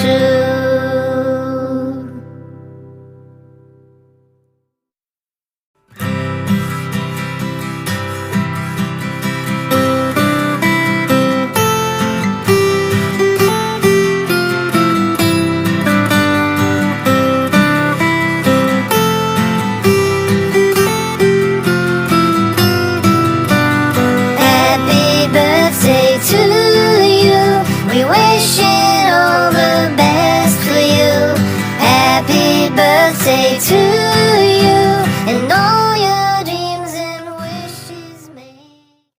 true. Happy birthday to you. We wishing all the best for you. Happy birthday to